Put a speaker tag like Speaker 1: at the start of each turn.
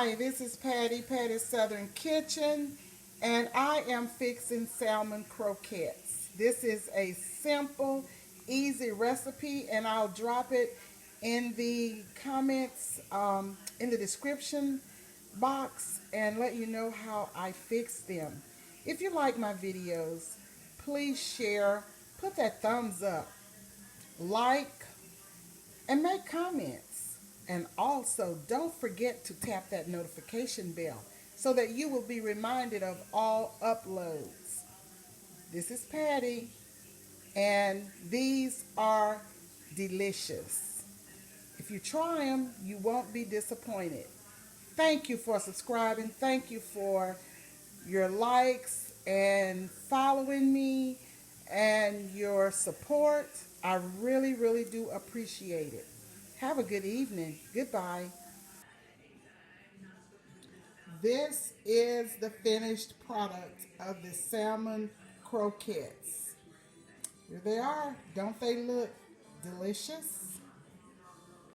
Speaker 1: Hi, this is Patty's Southern Kitchen, and I am fixing salmon croquettes. This is a simple, easy recipe, and I'll drop it in the comments, in the description box, and let you know how I fix them. If you like my videos, please share, put that thumbs up, like, and make comments. And also, don't forget to tap that notification bell so that you will be reminded of all uploads. This is Patty, and these are delicious. If you try them, you won't be disappointed. Thank you for subscribing. Thank you for your likes and following me and your support. I really, really do appreciate it. Have a good evening. Goodbye. This is the finished product of the salmon croquettes. Here they are. Don't they look delicious?